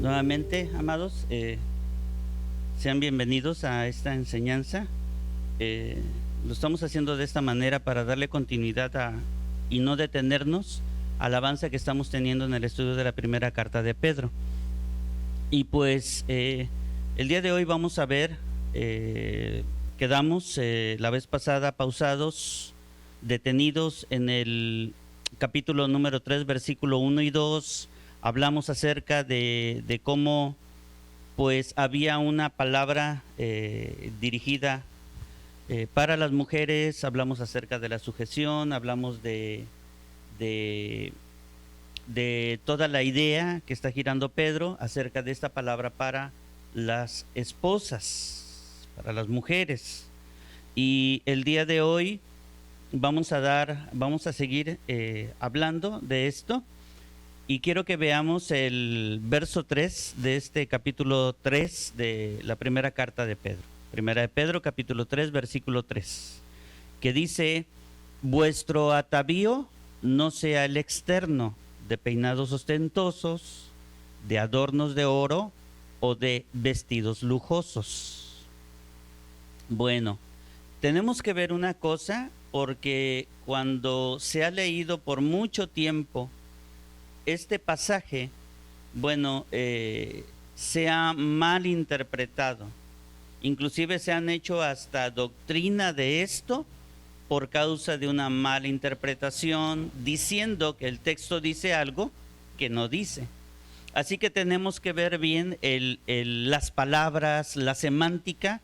Nuevamente, amados, sean bienvenidos a esta enseñanza. Lo estamos haciendo de esta manera para darle continuidad y no detenernos al avance que estamos teniendo en el estudio de la primera carta de Pedro. Y pues el día de hoy vamos a ver, quedamos la vez pasada pausados, detenidos en el capítulo número 3, versículo 1 y 2. Hablamos acerca de cómo pues había una palabra dirigida para las mujeres. Hablamos acerca de la sujeción, hablamos de toda la idea que está girando Pedro acerca de esta palabra para las esposas, para las mujeres. Y el día de hoy vamos a seguir hablando de esto. Y quiero que veamos el verso 3 de este capítulo 3 de la primera carta de Pedro. Primera de Pedro, capítulo 3, versículo 3, que dice: vuestro atavío no sea el externo, de peinados ostentosos, de adornos de oro o de vestidos lujosos. Bueno, tenemos que ver una cosa, porque cuando se ha leído por mucho tiempo este pasaje, bueno, se ha mal interpretado. Inclusive se han hecho hasta doctrina de esto por causa de una mala interpretación, diciendo que el texto dice algo que no dice. Así que tenemos que ver bien las palabras, la semántica,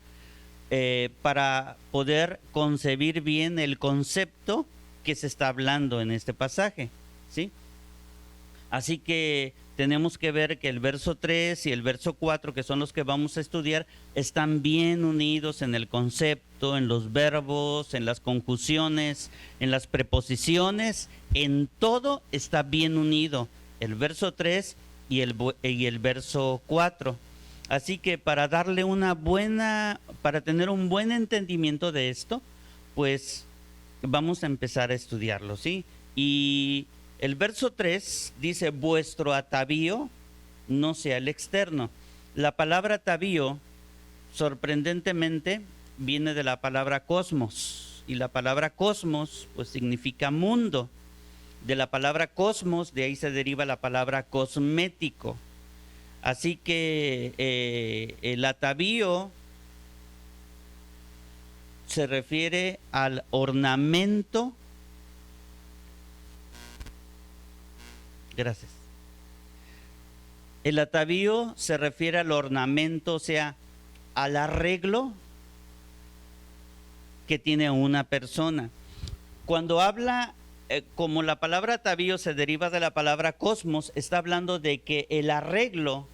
para poder concebir bien el concepto que se está hablando en este pasaje, ¿sí? Así que tenemos que ver que el verso 3 y el verso 4, que son los que vamos a estudiar, están bien unidos en el concepto, en los verbos, en las conjunciones, en las preposiciones, en todo está bien unido el verso 3 y el verso 4. Así que para tener un buen entendimiento de esto, pues vamos a empezar a estudiarlo, ¿sí? Y el verso 3 dice: vuestro atavío no sea el externo. La palabra atavío, sorprendentemente, viene de la palabra cosmos. Y la palabra cosmos, pues significa mundo. De la palabra cosmos, de ahí se deriva la palabra cosmético. Así que el atavío se refiere al ornamento. Gracias. El atavío se refiere al ornamento, o sea, al arreglo que tiene una persona. Cuando habla, como la palabra atavío se deriva de la palabra cosmos, está hablando de que el arreglo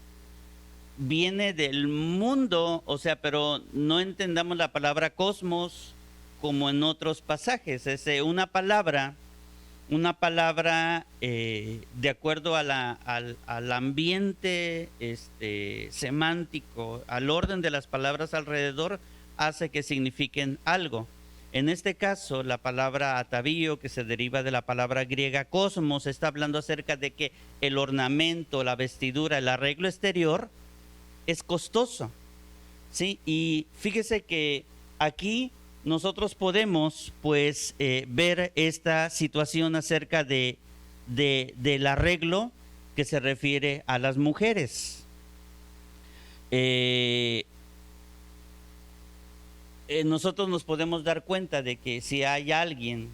viene del mundo, o sea, pero no entendamos la palabra cosmos como en otros pasajes. Es una palabra de acuerdo al ambiente semántico, al orden de las palabras alrededor, hace que signifiquen algo. En este caso, la palabra atavío, que se deriva de la palabra griega cosmos, está hablando acerca de que el ornamento, la vestidura, el arreglo exterior es costoso, ¿sí? Y fíjese que aquí nosotros podemos pues ver esta situación acerca del arreglo que se refiere a las mujeres. Nosotros nos podemos dar cuenta de que si hay alguien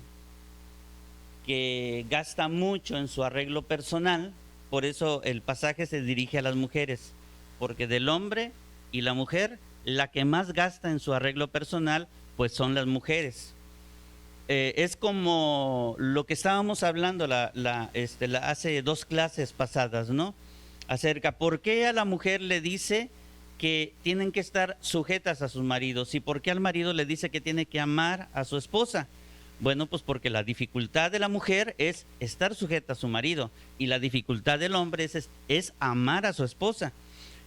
que gasta mucho en su arreglo personal, por eso el pasaje se dirige a las mujeres, porque del hombre y la mujer, la que más gasta en su arreglo personal pues son las mujeres. Es como lo que estábamos hablando hace 2 clases pasadas, ¿no? Acerca por qué a la mujer le dice que tienen que estar sujetas a sus maridos y por qué al marido le dice que tiene que amar a su esposa. Bueno, pues porque la dificultad de la mujer es estar sujeta a su marido y la dificultad del hombre es amar a su esposa.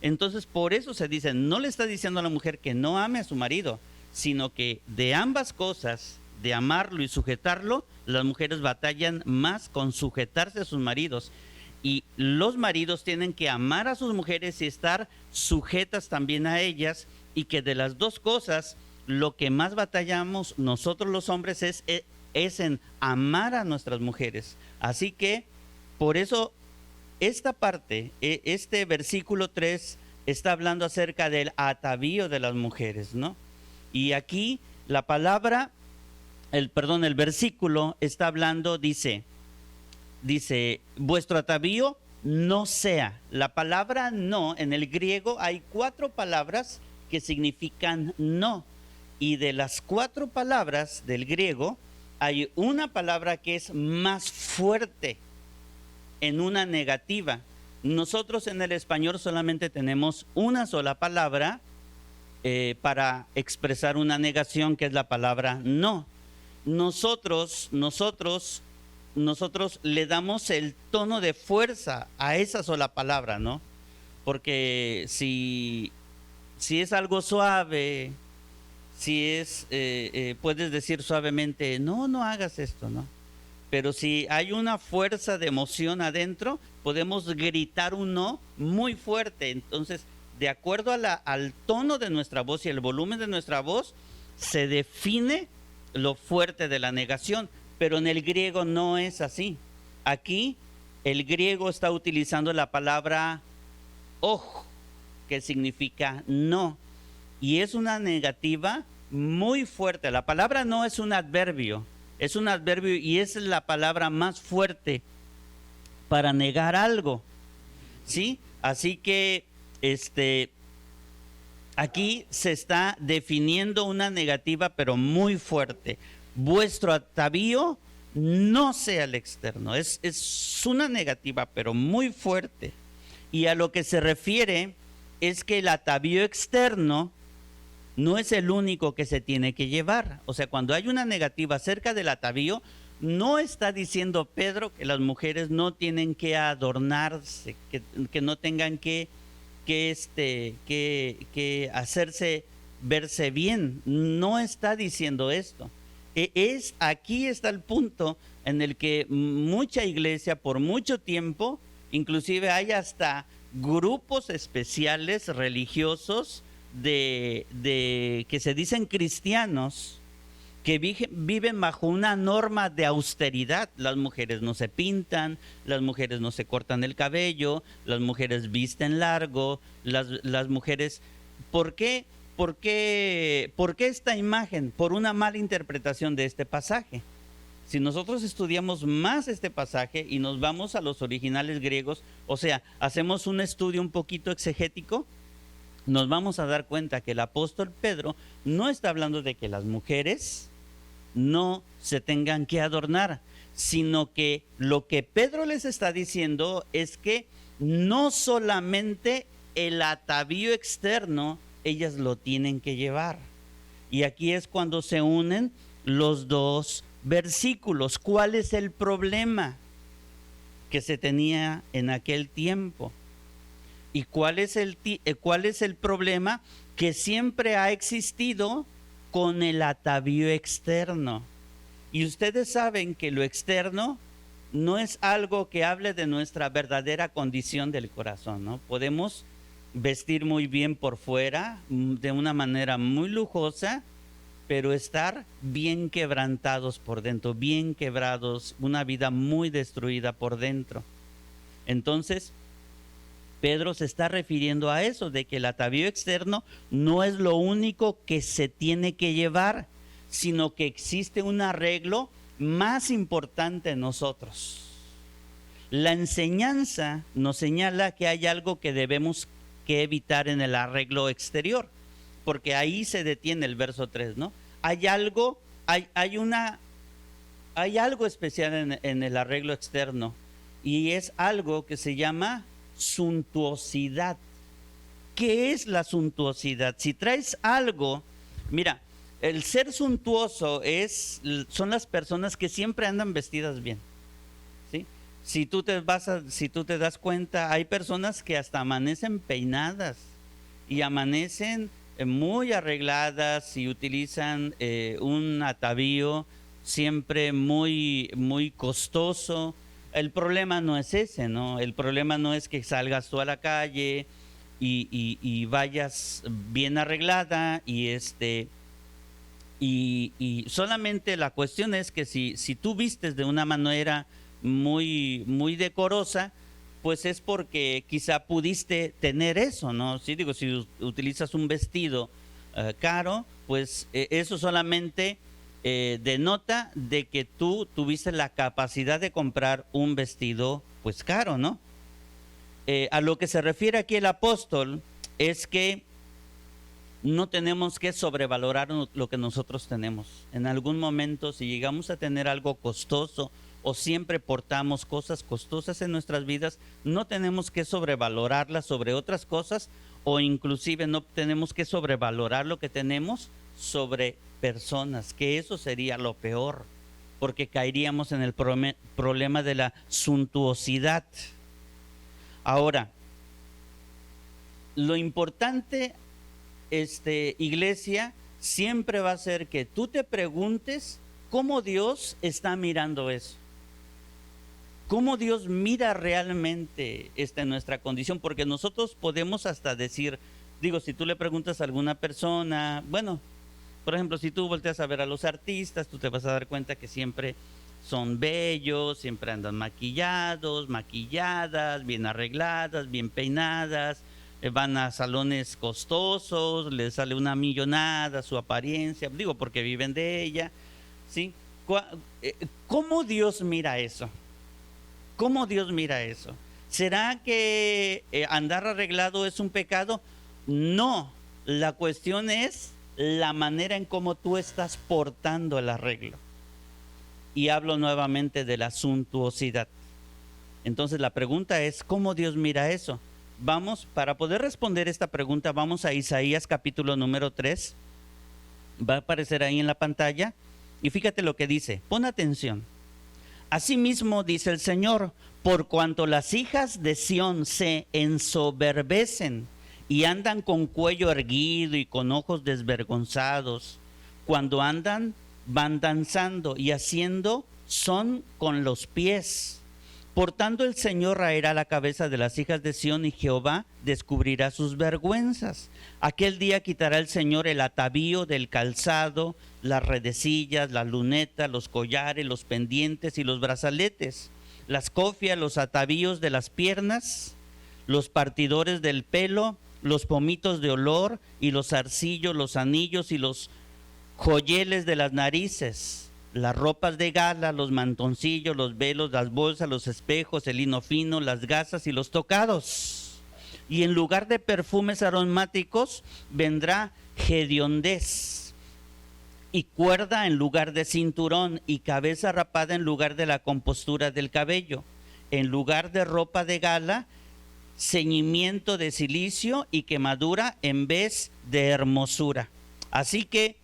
Entonces, por eso se dice, no le está diciendo a la mujer que no ame a su marido, sino que de ambas cosas, de amarlo y sujetarlo, las mujeres batallan más con sujetarse a sus maridos. y los maridos tienen que amar a sus mujeres y estar sujetas también a ellas, y que de las dos cosas lo que más batallamos nosotros los hombres es en amar a nuestras mujeres. Así que por eso esta parte, este versículo 3 está hablando acerca del atavío de las mujeres, ¿no? Y aquí la palabra, el versículo está hablando, dice, vuestro atavío no sea. La palabra no, en el griego hay 4 palabras que significan no. Y de las 4 palabras del griego, hay una palabra que es más fuerte en una negativa. Nosotros en el español solamente tenemos una sola palabra para expresar una negación, que es la palabra no. Nosotros le damos el tono de fuerza a esa sola palabra, ¿no? Porque si es algo suave, puedes decir suavemente, no hagas esto, ¿no? Pero si hay una fuerza de emoción adentro, podemos gritar un no muy fuerte. Entonces, de acuerdo al tono de nuestra voz y el volumen de nuestra voz, se define lo fuerte de la negación. Pero en el griego no es así. Aquí el griego está utilizando la palabra oj, que significa no. Y es una negativa muy fuerte. La palabra no es un adverbio. Es un adverbio y es la palabra más fuerte para negar algo, ¿sí? Así que aquí se está definiendo una negativa, pero muy fuerte. Vuestro atavío no sea el externo. Es una negativa, pero muy fuerte. Y a lo que se refiere es que el atavío externo no es el único que se tiene que llevar. O sea, cuando hay una negativa acerca del atavío, no está diciendo Pedro que las mujeres no tienen que adornarse, que no tengan que hacerse verse bien. No está diciendo esto. Aquí está el punto en el que mucha iglesia por mucho tiempo, inclusive hay hasta grupos especiales religiosos que se dicen cristianos, que viven bajo una norma de austeridad. Las mujeres no se pintan, las mujeres no se cortan el cabello, las mujeres visten largo, las mujeres... ¿Por qué esta imagen? Por una mala interpretación de este pasaje. Si nosotros estudiamos más este pasaje y nos vamos a los originales griegos, o sea, hacemos un estudio un poquito exegético, nos vamos a dar cuenta que el apóstol Pedro no está hablando de que las mujeres no se tengan que adornar, sino que lo que Pedro les está diciendo es que no solamente el atavío externo ellas lo tienen que llevar. Y aquí es cuando se unen los dos versículos. ¿Cuál es el problema que se tenía en aquel tiempo? ¿Y cuál es el problema que siempre ha existido con el atavío externo? Y ustedes saben que lo externo no es algo que hable de nuestra verdadera condición del corazón, ¿no? Podemos vestir muy bien por fuera, de una manera muy lujosa, pero estar bien quebrantados por dentro, bien quebrados, una vida muy destruida por dentro. Entonces, Pedro se está refiriendo a eso, de que el atavío externo no es lo único que se tiene que llevar, sino que existe un arreglo más importante en nosotros. La enseñanza nos señala que hay algo que debemos que evitar en el arreglo exterior, porque ahí se detiene el verso 3, ¿no? Hay algo especial en el arreglo externo, y es algo que se llama suntuosidad. ¿Qué es la suntuosidad? Si traes algo, mira, el ser suntuoso son las personas que siempre andan vestidas bien, ¿sí? Si tú te das cuenta, hay personas que hasta amanecen peinadas y amanecen muy arregladas y utilizan un atavío siempre muy, muy costoso, el problema no es ese, ¿no? El problema no es que salgas tú a la calle y vayas bien arreglada y solamente la cuestión es que si tú vistes de una manera muy decorosa, pues es porque quizá pudiste tener eso, ¿no? Sí, digo, si utilizas un vestido caro, pues eso solamente denota de que tú tuviste la capacidad de comprar un vestido pues caro, ¿no? A lo que se refiere aquí el apóstol es que no tenemos que sobrevalorar lo que nosotros tenemos. En algún momento, si llegamos a tener algo costoso o siempre portamos cosas costosas en nuestras vidas, no tenemos que sobrevalorarlas sobre otras cosas, o inclusive no tenemos que sobrevalorar lo que tenemos sobre personas, que eso sería lo peor, porque caeríamos en el problema de la suntuosidad. Ahora, lo importante, iglesia, siempre va a ser que tú te preguntes cómo Dios está mirando eso. Cómo Dios mira realmente nuestra condición, porque nosotros podemos hasta decir, digo, si tú le preguntas a alguna persona, bueno, por ejemplo, si tú volteas a ver a los artistas, tú te vas a dar cuenta que siempre son bellos, siempre andan maquillados, maquilladas, bien arregladas, bien peinadas, van a salones costosos, les sale una millonada su apariencia, digo, porque viven de ella, ¿sí? ¿Cómo Dios mira eso? ¿Cómo Dios mira eso? ¿Será que andar arreglado es un pecado? No, la cuestión es la manera en cómo tú estás portando el arreglo. Y hablo nuevamente de la suntuosidad. Entonces la pregunta es, ¿cómo Dios mira eso? Vamos, para poder responder esta pregunta, vamos a Isaías capítulo número 3. Va a aparecer ahí en la pantalla. Y fíjate lo que dice, pon atención. Asimismo dice el Señor, por cuanto las hijas de Sión se ensoberbecen y andan con cuello erguido y con ojos desvergonzados, cuando andan van danzando y haciendo son con los pies. Por tanto el Señor raerá la cabeza de las hijas de Sión y Jehová descubrirá sus vergüenzas. Aquel día quitará el Señor el atavío del calzado, las redecillas, las lunetas, los collares, los pendientes y los brazaletes, las cofias, los atavíos de las piernas, los partidores del pelo, los pomitos de olor y los zarcillos, los anillos y los joyeles de las narices, las ropas de gala, los mantoncillos, los velos, las bolsas, los espejos, el lino fino, las gasas y los tocados. Y en lugar de perfumes aromáticos vendrá hediondez, y cuerda en lugar de cinturón, y cabeza rapada en lugar de la compostura del cabello. En lugar de ropa de gala, ceñimiento de cilicio y quemadura en vez de hermosura. Así que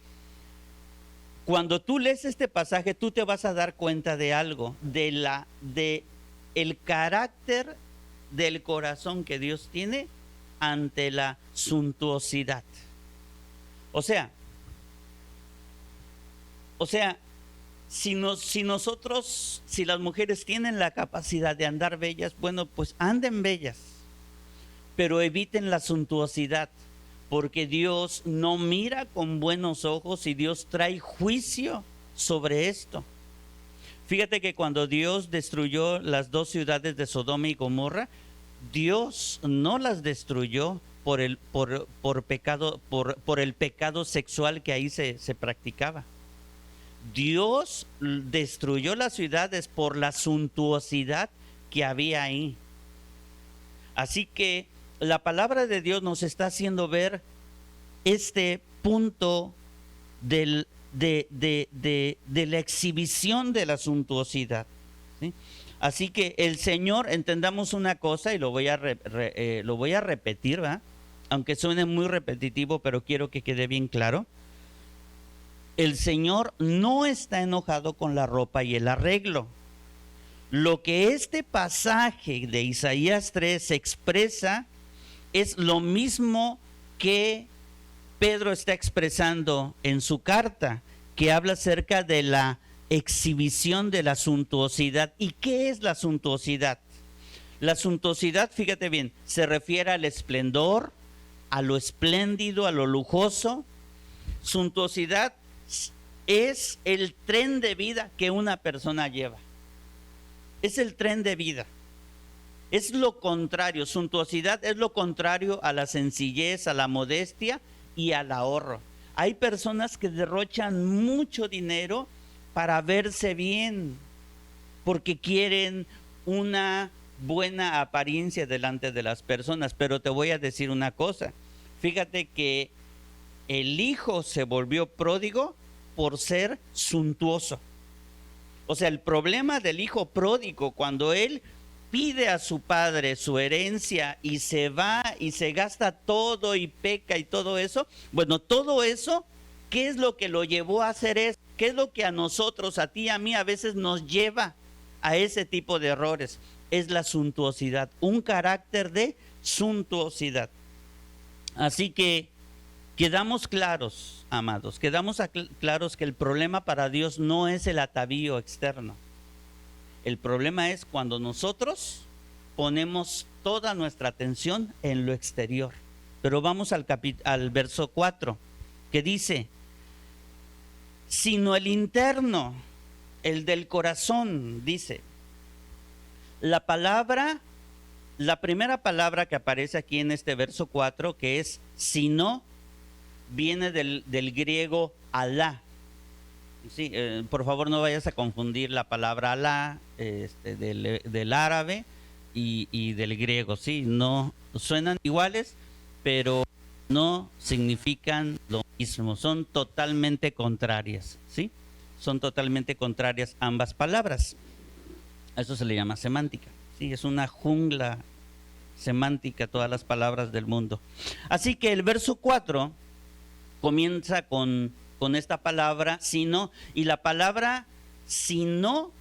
cuando tú lees este pasaje, tú te vas a dar cuenta de algo, de el carácter del corazón que Dios tiene ante la suntuosidad. O sea, si las mujeres tienen la capacidad de andar bellas, bueno, pues anden bellas, pero eviten la suntuosidad, porque Dios no mira con buenos ojos y Dios trae juicio sobre esto. Fíjate que cuando Dios destruyó las dos ciudades de Sodoma y Gomorra, Dios no las destruyó por el pecado sexual que ahí se practicaba. Dios destruyó las ciudades por la suntuosidad que había ahí. Así que la palabra de Dios nos está haciendo ver este punto de la exhibición de la suntuosidad, ¿sí? Así que el Señor, entendamos una cosa, y lo voy a repetir, ¿verdad? Aunque suene muy repetitivo, pero quiero que quede bien claro. El Señor no está enojado con la ropa y el arreglo. Lo que este pasaje de Isaías 3 expresa es lo mismo que Pedro está expresando en su carta, que habla acerca de la exhibición de la suntuosidad. ¿Y qué es la suntuosidad? La suntuosidad, fíjate bien, se refiere al esplendor, a lo espléndido, a lo lujoso. Suntuosidad es el tren de vida que una persona lleva. Es el tren de vida. Es lo contrario, suntuosidad es lo contrario a la sencillez, a la modestia y al ahorro. Hay personas que derrochan mucho dinero para verse bien, porque quieren una buena apariencia delante de las personas. Pero te voy a decir una cosa, fíjate que el hijo se volvió pródigo por ser suntuoso. O sea, el problema del hijo pródigo, cuando él pide a su padre su herencia y se va y se gasta todo y peca y todo eso, bueno, todo eso, ¿qué es lo que lo llevó a hacer eso? ¿Qué es lo que a nosotros, a ti, a mí, a veces nos lleva a ese tipo de errores? Es la suntuosidad, un carácter de suntuosidad. Así que quedamos claros, amados, quedamos claros que el problema para Dios no es el atavío externo. El problema es cuando nosotros ponemos toda nuestra atención en lo exterior. Pero vamos al verso 4, que dice, sino el interno, el del corazón, dice. La primera palabra que aparece aquí en este verso 4, que es sino, viene del griego alá. Sí, por favor no vayas a confundir la palabra Alá del árabe y del griego. Sí, no suenan iguales, pero no significan lo mismo. Son totalmente contrarias, ¿sí? Son totalmente contrarias ambas palabras. A eso se le llama semántica. Sí, es una jungla semántica todas las palabras del mundo. Así que el verso 4 comienza con esta palabra sino, y la palabra sino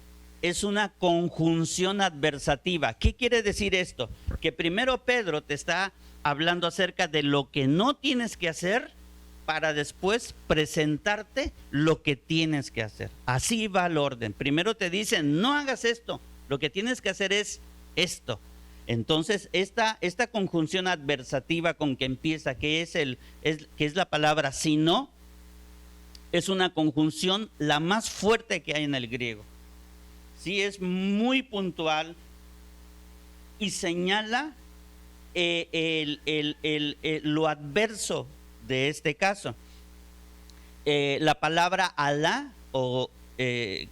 es una conjunción adversativa. ¿Qué quiere decir esto? Que primero Pedro te está hablando acerca de lo que no tienes que hacer para después presentarte lo que tienes que hacer. Así va el orden. Primero te dicen, no hagas esto, lo que tienes que hacer es esto. Entonces, esta conjunción adversativa con que empieza, que es la palabra sino, es una conjunción la más fuerte que hay en el griego. Sí, es muy puntual y señala lo adverso de este caso. La palabra alá, que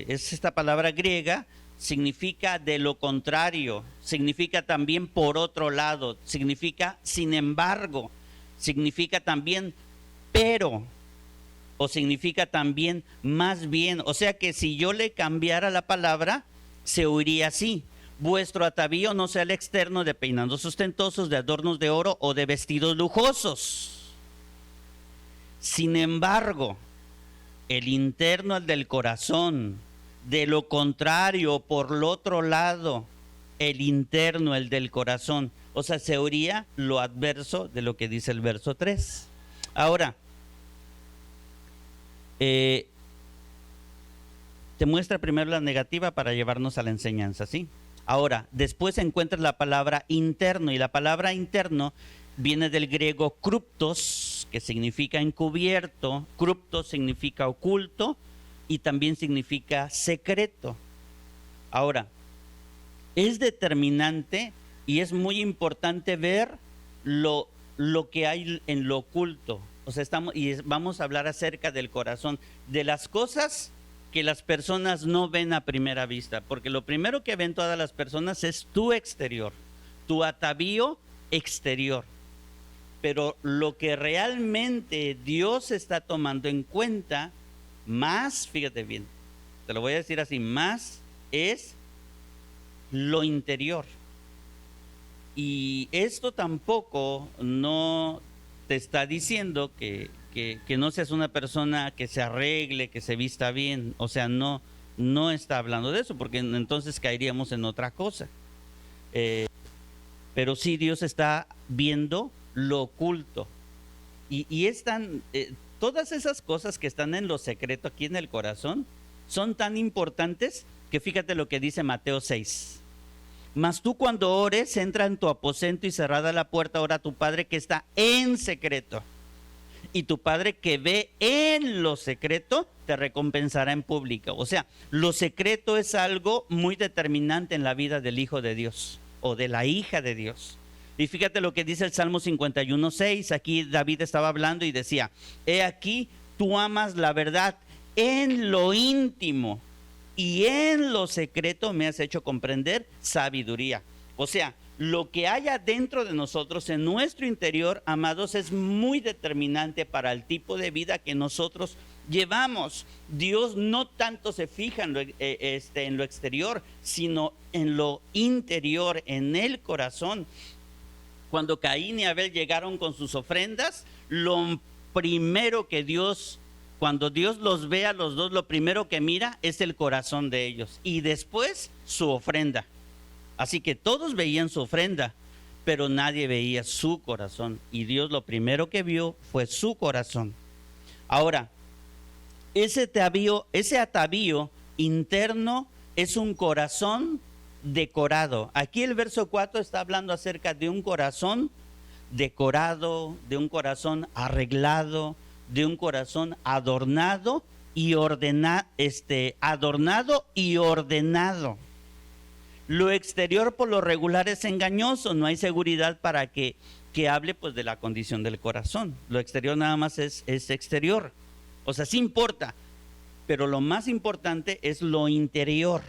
es esta palabra griega, significa de lo contrario, significa también por otro lado, significa sin embargo, significa también pero, o significa también más bien. O sea que si yo le cambiara la palabra, se oiría así: vuestro atavío no sea el externo de peinados ostentosos, de adornos de oro o de vestidos lujosos. Sin embargo, el interno, el del corazón. De lo contrario, por el otro lado, el interno, el del corazón. O sea, se oiría lo adverso de lo que dice el verso 3. Ahora, te muestra primero la negativa para llevarnos a la enseñanza, ¿sí? Ahora, después encuentras la palabra interno, y la palabra interno viene del griego kruptos, que significa encubierto. Kruptos significa oculto y también significa secreto. Ahora, es determinante y es muy importante ver lo que hay en lo oculto. O sea, vamos a hablar acerca del corazón, de las cosas que las personas no ven a primera vista, porque lo primero que ven todas las personas es tu exterior, tu atavío exterior. Pero lo que realmente Dios está tomando en cuenta, más, fíjate bien, te lo voy a decir así, más es lo interior. Y esto tampoco no te está diciendo que no seas una persona que se arregle, que se vista bien. O sea, no está hablando de eso, porque entonces caeríamos en otra cosa. Pero sí, Dios está viendo lo oculto. Y es tan todas esas cosas que están en lo secreto aquí en el corazón son tan importantes que fíjate lo que dice Mateo 6. Mas tú cuando ores, entra en tu aposento y cerrada la puerta, ora a tu Padre que está en secreto. Y tu Padre que ve en lo secreto te recompensará en público. O sea, lo secreto es algo muy determinante en la vida del Hijo de Dios o de la hija de Dios. Y fíjate lo que dice el Salmo 51:6. Aquí David estaba hablando y decía: he aquí, tú amas la verdad en lo íntimo y en lo secreto me has hecho comprender sabiduría. O sea, lo que hay adentro de nosotros, en nuestro interior, amados, es muy determinante para el tipo de vida que nosotros llevamos. Dios no tanto se fija en lo exterior, sino en lo interior, en el corazón. Cuando Caín y Abel llegaron con sus ofrendas, lo primero que cuando Dios los ve a los dos, lo primero que mira es el corazón de ellos y después su ofrenda. Así que todos veían su ofrenda, pero nadie veía su corazón. Y Dios lo primero que vio fue su corazón. Ahora, ese atavío interno es un corazón decorado. Aquí el verso 4 está hablando acerca de un corazón decorado, de un corazón arreglado, de un corazón adornado y adornado y ordenado. Lo exterior por lo regular es engañoso, no hay seguridad para que hable pues de la condición del corazón. Lo exterior nada más es exterior, o sea, sí importa, pero lo más importante es lo interior.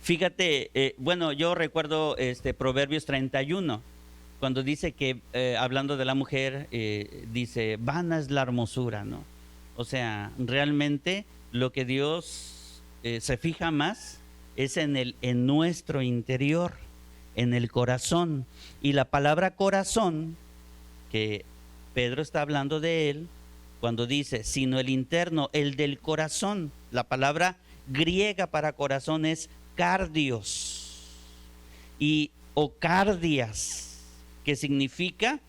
Fíjate, yo recuerdo Proverbios 31, cuando dice que, hablando de la mujer, dice, vana es la hermosura, ¿no? O sea, realmente lo que Dios se fija más es en nuestro interior, en el corazón. Y la palabra corazón, que Pedro está hablando de él, cuando dice, sino el interno, el del corazón. La palabra griega para corazón es cardios o cardias, que significa,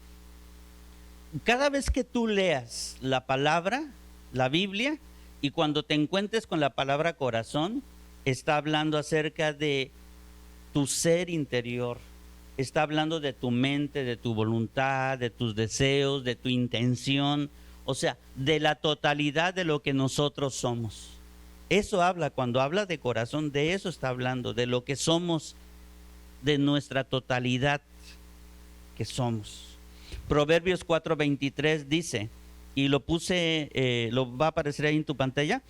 cada vez que tú leas la palabra, la Biblia, y cuando te encuentres con la palabra corazón, está hablando acerca de tu ser interior, está hablando de tu mente, de tu voluntad, de tus deseos, de tu intención, o sea, de la totalidad de lo que nosotros somos. Eso habla, cuando habla de corazón, de eso está hablando, de lo que somos, de nuestra totalidad que somos. Proverbios 4:23 dice, y lo puse, lo va a aparecer ahí en tu pantalla,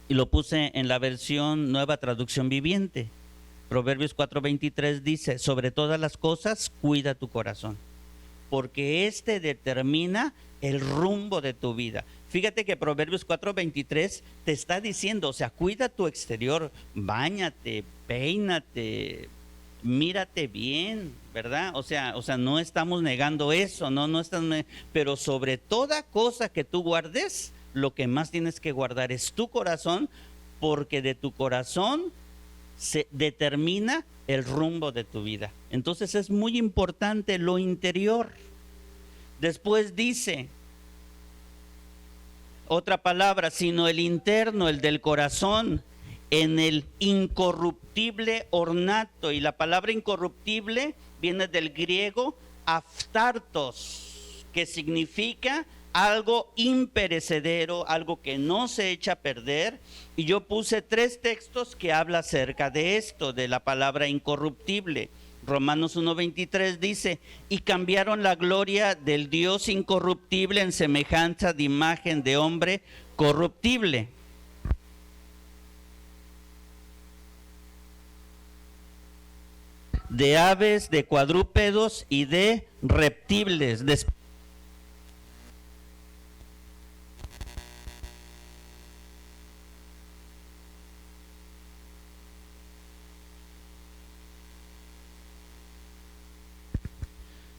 y lo puse en la versión Nueva Traducción Viviente. Proverbios 4:23 dice, sobre todas las cosas, cuida tu corazón, porque este determina el rumbo de tu vida. Fíjate que Proverbios 4:23 te está diciendo, o sea, cuida tu exterior, báñate, peínate, mírate bien, ¿verdad? O sea, no estamos negando eso, no estamos, pero sobre toda cosa que tú guardes, lo que más tienes que guardar es tu corazón, porque de tu corazón se determina el rumbo de tu vida. Entonces es muy importante lo interior. Después dice otra palabra, sino el interno, el del corazón, en el incorruptible ornato. Y la palabra incorruptible viene del griego aftartos, que significa algo imperecedero, algo que no se echa a perder. Y yo puse 3 textos que hablan acerca de esto, de la palabra incorruptible. Romanos 1:23 dice, y cambiaron la gloria del Dios incorruptible en semejanza de imagen de hombre corruptible. De aves, de cuadrúpedos y de reptiles.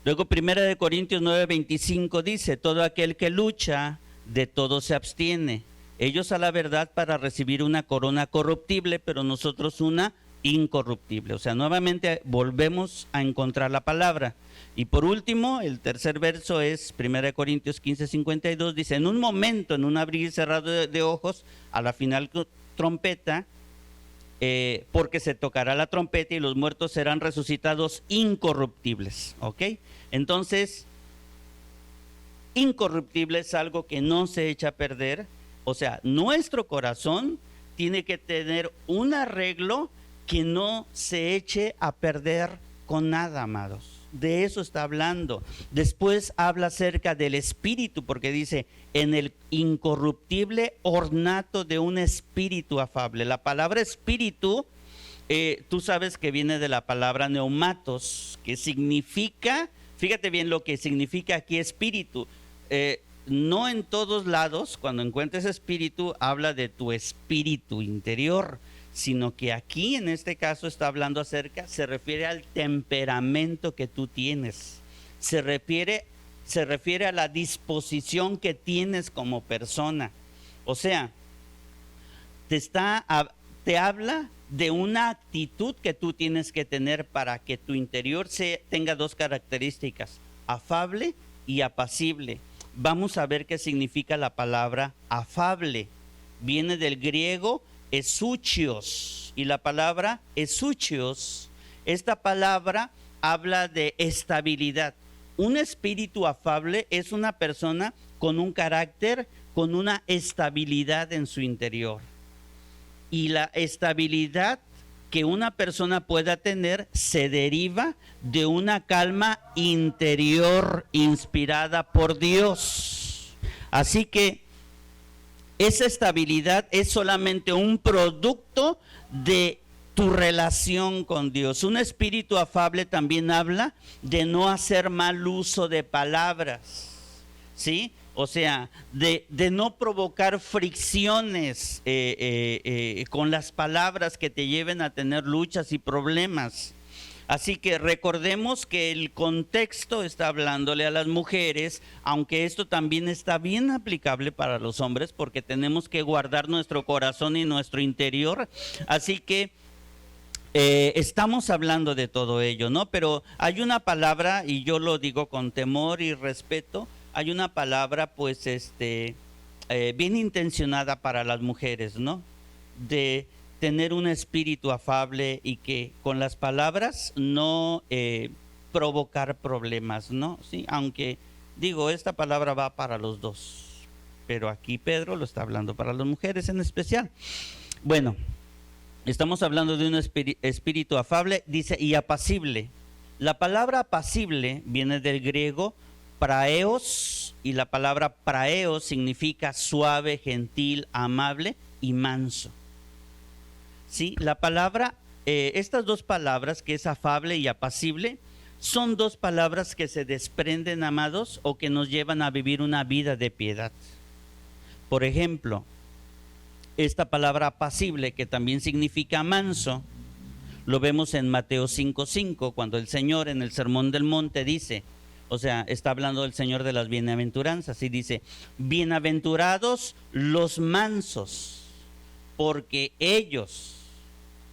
Luego 1 Corintios 9:25 dice, todo aquel que lucha, de todo se abstiene. Ellos a la verdad para recibir una corona corruptible, pero nosotros una incorruptible. O sea, nuevamente volvemos a encontrar la palabra. Y por último, el tercer verso es 1 Corintios 15:52, dice: en un momento, en un abrir y cerrar de ojos, a la final trompeta, porque se tocará la trompeta y los muertos serán resucitados incorruptibles. ¿Ok? Entonces, incorruptible es algo que no se echa a perder. O sea, nuestro corazón tiene que tener un arreglo que no se eche a perder con nada, amados. De eso está hablando. Después habla acerca del espíritu, porque dice: en el incorruptible ornato de un espíritu afable. La palabra espíritu, tú sabes que viene de la palabra neumatos, que significa, fíjate bien lo que significa aquí espíritu. No en todos lados, cuando encuentres espíritu, habla de tu espíritu interior, sino que aquí en este caso está hablando se refiere al temperamento que tú tienes, se refiere a la disposición que tienes como persona. O sea, te habla de una actitud que tú tienes que tener para que tu interior tenga dos características: afable y apacible. Vamos a ver qué significa la palabra afable. Viene del griego esúchios, y la palabra esúchios, esta palabra habla de estabilidad. Un espíritu afable es una persona con un carácter, con una estabilidad en su interior. Y la estabilidad que una persona pueda tener se deriva de una calma interior inspirada por Dios. Así que esa estabilidad es solamente un producto de tu relación con Dios. Un espíritu afable también habla de no hacer mal uso de palabras, ¿sí? O sea, de no provocar fricciones con las palabras que te lleven a tener luchas y problemas. Así que recordemos que el contexto está hablándole a las mujeres, aunque esto también está bien aplicable para los hombres, porque tenemos que guardar nuestro corazón y nuestro interior. Así que estamos hablando de todo ello, ¿no? Pero hay una palabra, y yo lo digo con temor y respeto, hay una palabra pues bien intencionada para las mujeres, ¿no? De tener un espíritu afable y que con las palabras no provocar problemas, ¿no? Sí, aunque digo, esta palabra va para los dos, pero aquí Pedro lo está hablando para las mujeres en especial. Bueno, estamos hablando de un espíritu afable, dice, y apacible. La palabra apacible viene del griego praeos, y la palabra praeos significa suave, gentil, amable y manso. Sí, la palabra, estas dos palabras, que es afable y apacible, son dos palabras que se desprenden, amados, o que nos llevan a vivir una vida de piedad. Por ejemplo, esta palabra apacible, que también significa manso, lo vemos en Mateo 5:5, cuando el Señor en el Sermón del Monte dice, o sea, está hablando el Señor de las bienaventuranzas, y dice: bienaventurados los mansos, porque ellos,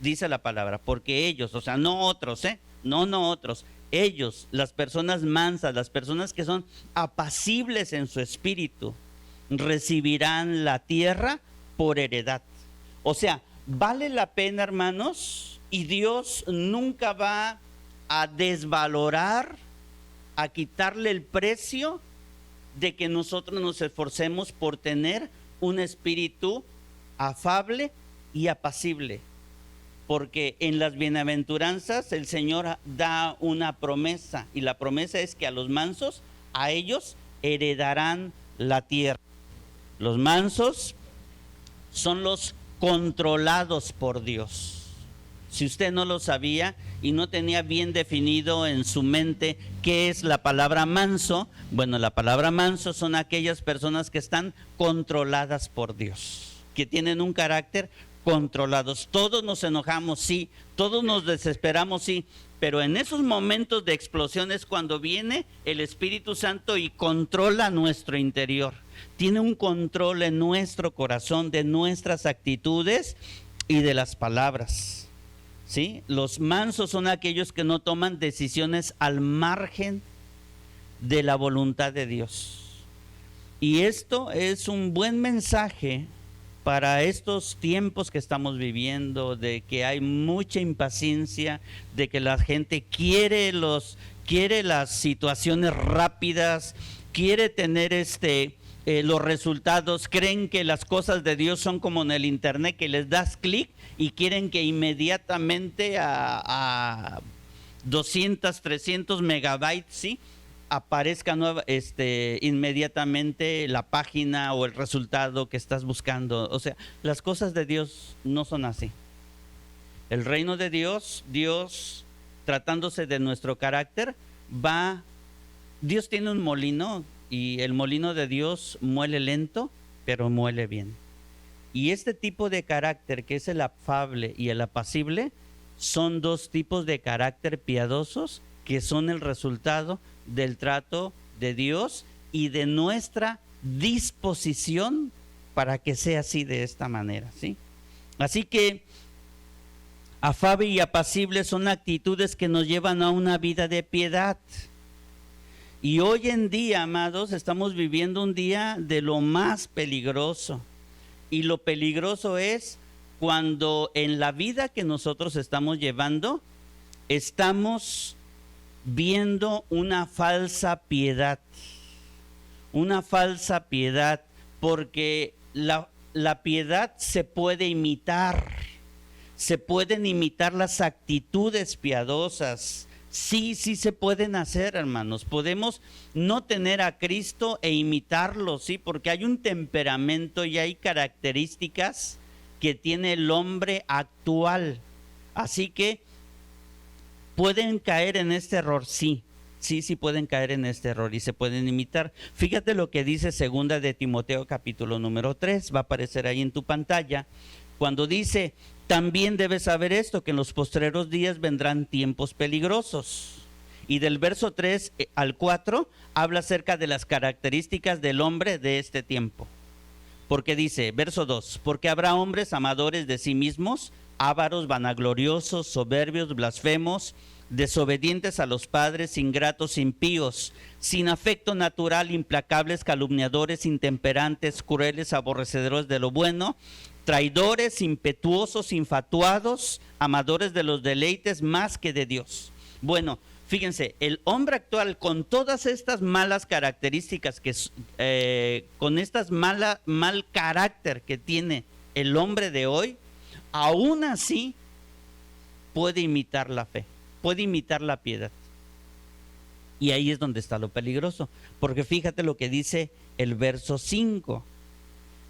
dice la palabra, porque ellos, o sea, no otros, no otros, ellos, las personas mansas, las personas que son apacibles en su espíritu, recibirán la tierra por heredad. O sea, vale la pena, hermanos, y Dios nunca va a desvalorar, a quitarle el precio de que nosotros nos esforcemos por tener un espíritu afable y apacible. Porque en las bienaventuranzas el Señor da una promesa, y la promesa es que a los mansos, a ellos heredarán la tierra. Los mansos son los controlados por Dios. Si usted no lo sabía y no tenía bien definido en su mente qué es la palabra manso, bueno, la palabra manso son aquellas personas que están controladas por Dios, que tienen un carácter controlados. Todos nos enojamos, sí, todos nos desesperamos, sí, pero en esos momentos de explosión es cuando viene el Espíritu Santo y controla nuestro interior. Tiene un control en nuestro corazón de nuestras actitudes y de las palabras. ¿sí? Los mansos son aquellos que no toman decisiones al margen de la voluntad de Dios. Y esto es un buen mensaje para estos tiempos que estamos viviendo, de que hay mucha impaciencia, de que la gente quiere las situaciones rápidas, quiere tener los resultados, creen que las cosas de Dios son como en el internet, que les das clic y quieren que inmediatamente a 200, 300 megabytes, ¿sí?, aparezca inmediatamente la página o el resultado que estás buscando. O sea, las cosas de Dios no son así. El reino de Dios, tratándose de nuestro carácter, Dios tiene un molino y el molino de Dios muele lento, pero muele bien. Y este tipo de carácter, que es el afable y el apacible, son dos tipos de carácter piadosos que son el resultado del trato de Dios y de nuestra disposición para que sea así, de esta manera, ¿sí? Así que afable y apacible son actitudes que nos llevan a una vida de piedad. Y hoy en día, amados, estamos viviendo un día de lo más peligroso. Y lo peligroso es cuando en la vida que nosotros estamos llevando, estamos viendo una falsa piedad, porque la piedad se puede imitar, se pueden imitar las actitudes piadosas, sí se pueden hacer, hermanos. Podemos no tener a Cristo e imitarlo, sí, porque hay un temperamento y hay características que tiene el hombre actual, así que ¿pueden caer en este error? Sí pueden caer en este error y se pueden imitar. Fíjate lo que dice 2 de Timoteo capítulo número 3, va a aparecer ahí en tu pantalla, cuando dice: también debes saber esto, que en los postreros días vendrán tiempos peligrosos. Y del verso 3 al 4 habla acerca de las características del hombre de este tiempo. Porque dice, verso 2, porque habrá hombres amadores de sí mismos, ávaros, vanagloriosos, soberbios, blasfemos, desobedientes a los padres, ingratos, impíos, sin afecto natural, implacables, calumniadores, intemperantes, crueles, aborrecedores de lo bueno, traidores, impetuosos, infatuados, amadores de los deleites más que de Dios. Bueno, fíjense, el hombre actual con todas estas malas características, con estas mal carácter que tiene el hombre de hoy, aún así puede imitar la fe, puede imitar la piedad. Y ahí es donde está lo peligroso, porque fíjate lo que dice el verso 5.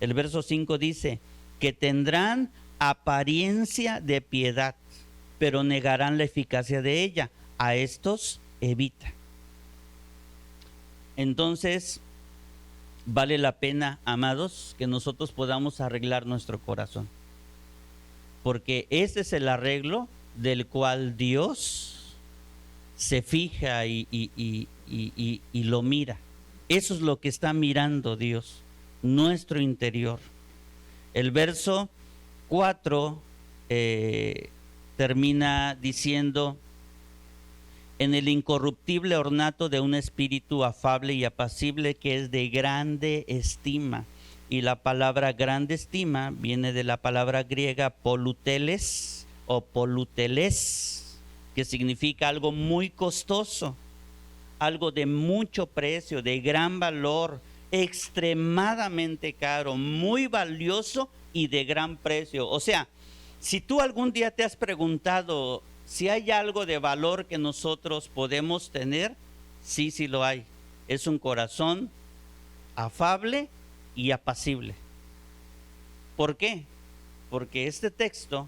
El verso 5 dice que tendrán apariencia de piedad, pero negarán la eficacia de ella. A estos evita. Entonces, vale la pena, amados, que nosotros podamos arreglar nuestro corazón, porque ese es el arreglo del cual Dios se fija y lo mira. Eso es lo que está mirando Dios, nuestro interior. El verso 4 termina diciendo: en el incorruptible ornato de un espíritu afable y apacible, que es de grande estima. Y la palabra grande estima viene de la palabra griega poluteles o poluteles, que significa algo muy costoso, algo de mucho precio, de gran valor, extremadamente caro, muy valioso y de gran precio. O sea, si tú algún día te has preguntado si hay algo de valor que nosotros podemos tener, sí lo hay. Es un corazón afable y apacible. ¿Por qué? Porque este texto,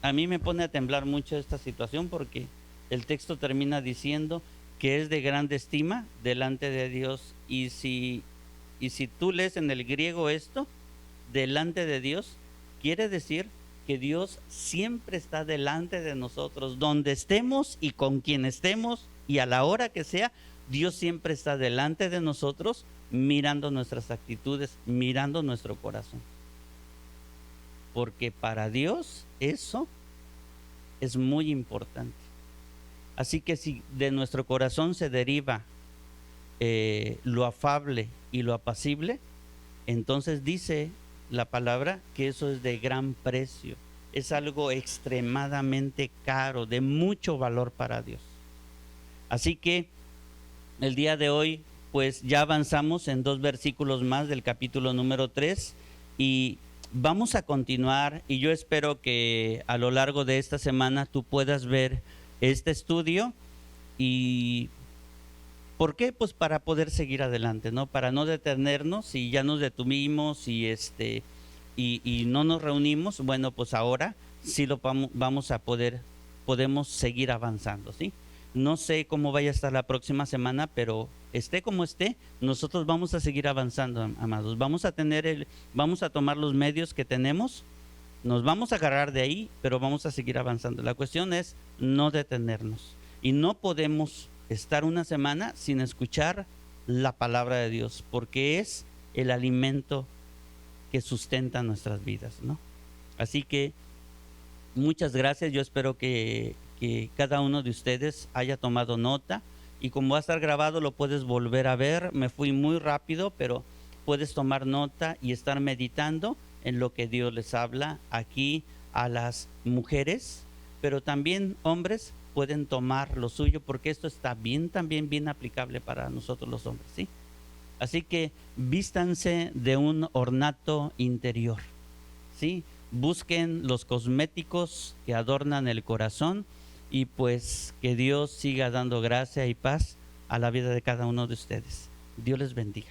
a mí me pone a temblar mucho esta situación, porque el texto termina diciendo que es de grande estima delante de Dios. Y si tú lees en el griego esto, delante de Dios, quiere decir que Dios siempre está delante de nosotros, donde estemos y con quien estemos y a la hora que sea. Dios siempre está delante de nosotros, mirando nuestras actitudes, mirando nuestro corazón, porque para Dios eso es muy importante. Así que si de nuestro corazón se deriva lo afable y lo apacible, entonces dice la palabra que eso es de gran precio, es algo extremadamente caro, de mucho valor para Dios. Así que el día de hoy, pues ya avanzamos en 2 versículos más del capítulo número 3 y vamos a continuar, y yo espero que a lo largo de esta semana tú puedas ver este estudio. Y ¿por qué? Pues para poder seguir adelante, ¿no? Para no detenernos. Si ya nos detuvimos y no nos reunimos, bueno, pues ahora sí lo vamos a podemos seguir avanzando, ¿sí? No sé cómo vaya a estar la próxima semana, pero esté como esté, nosotros vamos a seguir avanzando, amados. Vamos a tomar los medios que tenemos, nos vamos a agarrar de ahí, pero vamos a seguir avanzando. La cuestión es no detenernos. Y no podemos estar una semana sin escuchar la palabra de Dios, porque es el alimento que sustenta nuestras vidas, ¿no? Así que muchas gracias. Yo espero que cada uno de ustedes haya tomado nota, y como va a estar grabado lo puedes volver a ver. Me fui muy rápido, pero puedes tomar nota y estar meditando en lo que Dios les habla aquí a las mujeres, pero también hombres pueden tomar lo suyo, porque esto está también bien aplicable para nosotros los hombres, ¿sí? Así que vístanse de un ornato interior, ¿sí? Busquen los cosméticos que adornan el corazón, y pues que Dios siga dando gracia y paz a la vida de cada uno de ustedes. Dios les bendiga.